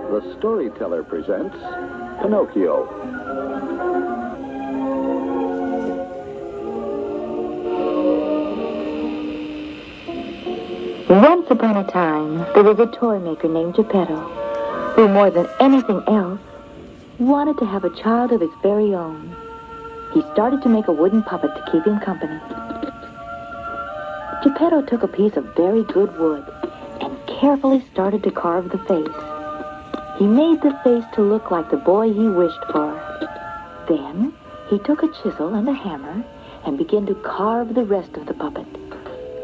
the storyteller presents Pinocchio. Once upon a time, there was a toy maker named Geppetto, who more than anything else wanted to have a child of his very own. He started to make a wooden puppet to keep him company. Geppetto took a piece of very good wood and carefully started to carve the face. He made the face to look like the boy he wished for. Then he took a chisel and a hammer and began to carve the rest of the puppet.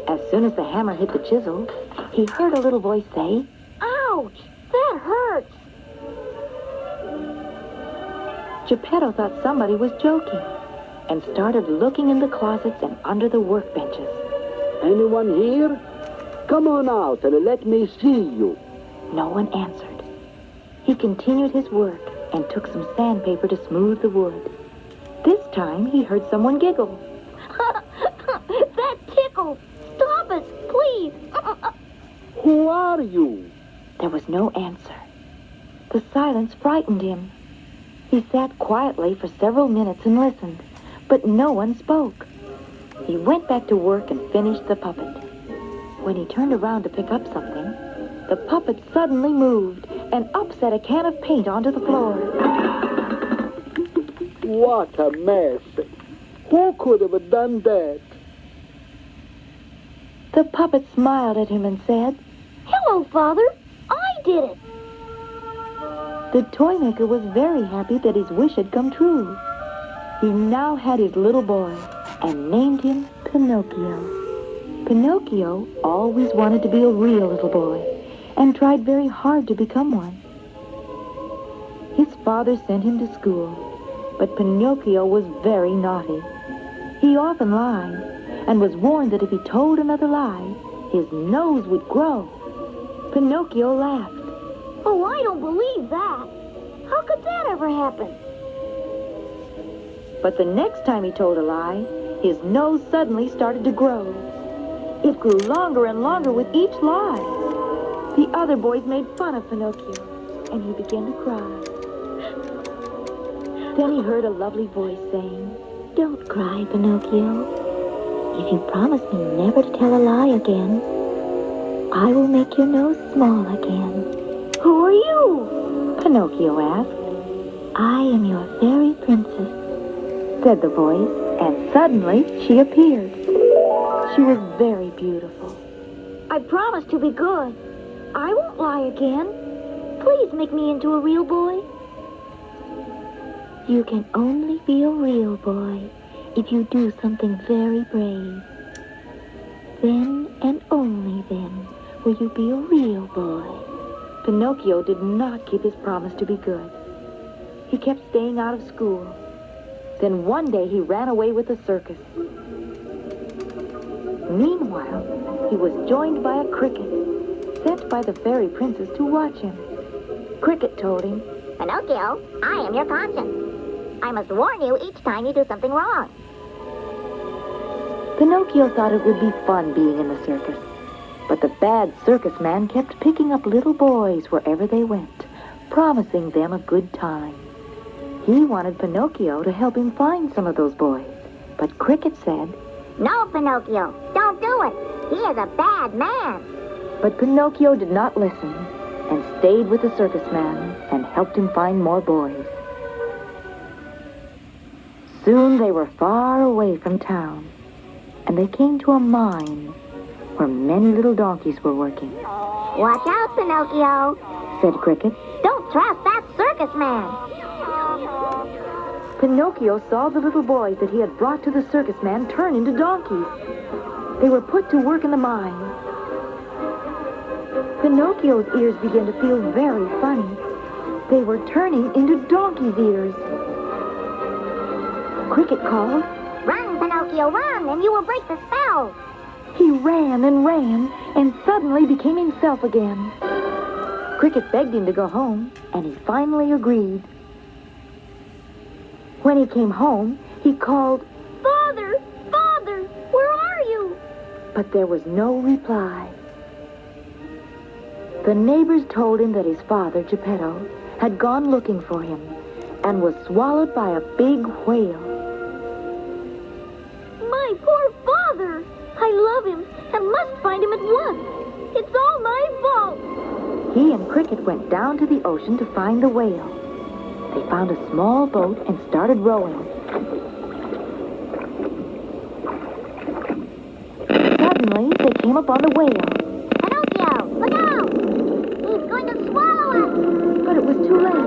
As soon as the hammer hit the chisel, he heard a little voice say, "Ouch! That hurts!" Geppetto thought somebody was joking and started looking in the closets and under the workbenches. Anyone here? Come on out and let me see you. No one answered. He continued his work and took some sandpaper to smooth the wood. This time he heard someone giggle. That tickles! Stop it, please! Who are you? There was no answer. The silence frightened him. He sat quietly for several minutes and listened, but no one spoke. He went back to work and finished the puppet. When he turned around to pick up something, the puppet suddenly moved and upset a can of paint onto the floor. What a mess. Who could have done that? The puppet smiled at him and said, Hello, Father. I did it. The toy maker was very happy that his wish had come true. He now had his little boy and named him Pinocchio. Pinocchio always wanted to be a real little boy and tried very hard to become one. His father sent him to school, but Pinocchio was very naughty. He often lied and was warned that if he told another lie, his nose would grow. Pinocchio laughed. Oh, I don't believe that. How could that ever happen? But the next time he told a lie, his nose suddenly started to grow. It grew longer and longer with each lie. The other boys made fun of Pinocchio, and he began to cry. Then he heard a lovely voice saying, Don't cry, Pinocchio. If you promise me never to tell a lie again, I will make your nose small again. Who are you? Pinocchio asked. I am your fairy princess, said the voice, and suddenly she appeared. She was very beautiful. I promise to be good. I won't lie again. Please make me into a real boy. You can only be a real boy if you do something very brave. Then and only then will you be a real boy. Pinocchio did not keep his promise to be good. He kept staying out of school. Then one day he ran away with the circus. Meanwhile, he was joined by a cricket, sent by the fairy princess to watch him. Cricket told him, Pinocchio, I am your conscience. I must warn you each time you do something wrong. Pinocchio thought it would be fun being in the circus. But the bad circus man kept picking up little boys wherever they went, promising them a good time. He wanted Pinocchio to help him find some of those boys. But Cricket said, No, Pinocchio, don't do it. He is a bad man. But Pinocchio did not listen and stayed with the circus man and helped him find more boys. Soon they were far away from town, and they came to a mine where many little donkeys were working. Watch out, Pinocchio, said Cricket. Don't trust that circus man. Pinocchio saw the little boys that he had brought to the circus man turn into donkeys. They were put to work in the mine. Pinocchio's ears began to feel very funny. They were turning into donkey's ears. Cricket called, Run, Pinocchio, run, and you will break the spell. He ran and suddenly became himself again. Cricket begged him to go home, and he finally agreed. When he came home, he called, Father, Father, where are you? But there was no reply. The neighbors told him that his father, Geppetto, had gone looking for him and was swallowed by a big whale. My poor father! I love him and must find him at once. It's all my fault. He and Cricket went down to the ocean to find the whale. They found a small boat and started rowing. Suddenly, they came upon the whale. Pinocchio, look out! He's going to swallow us! But it was too late.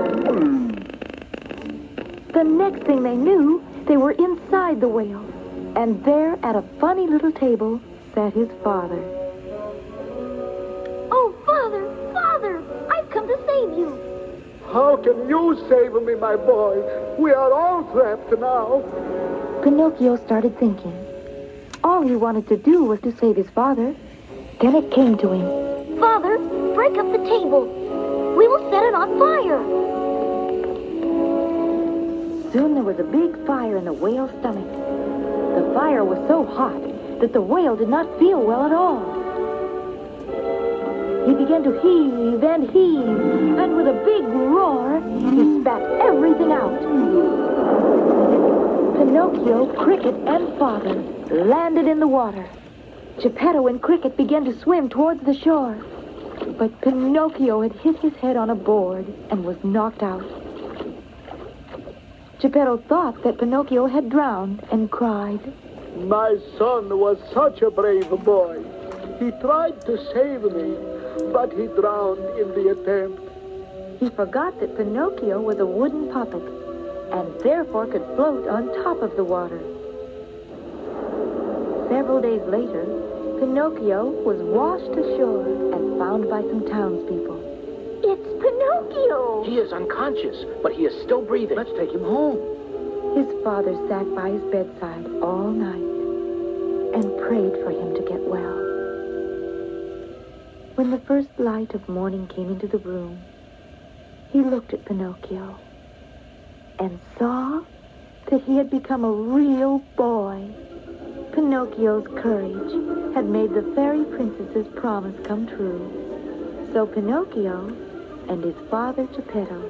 The next thing they knew, they were inside the whale. And there, at a funny little table, sat his father. Oh, Father, Father! I've come to save you. How can you save me, my boy? We are all trapped now. Pinocchio started thinking. All he wanted to do was to save his father. Then it came to him. Father, break up the table. We will set it on fire. Soon there was a big fire in the whale's stomach. The fire was so hot that the whale did not feel well at all. He began to heave and heave, and with a big roar, he spat everything out. Pinocchio, Cricket, and Father landed in the water. Geppetto and Cricket began to swim towards the shore. But Pinocchio had hit his head on a board and was knocked out. Geppetto thought that Pinocchio had drowned and cried. My son was such a brave boy. He tried to save me, but he drowned in the attempt. He forgot that Pinocchio was a wooden puppet and therefore could float on top of the water. Several days later, Pinocchio was washed ashore and found by some townspeople. It's Pinocchio. He is unconscious, but he is still breathing. Let's take him home. His father sat by his bedside all night and prayed for him to get well. When the first light of morning came into the room, he looked at Pinocchio and saw that he had become a real boy. Pinocchio's courage had made the fairy princess's promise come true. So Pinocchio and his father Geppetto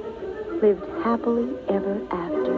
lived happily ever after.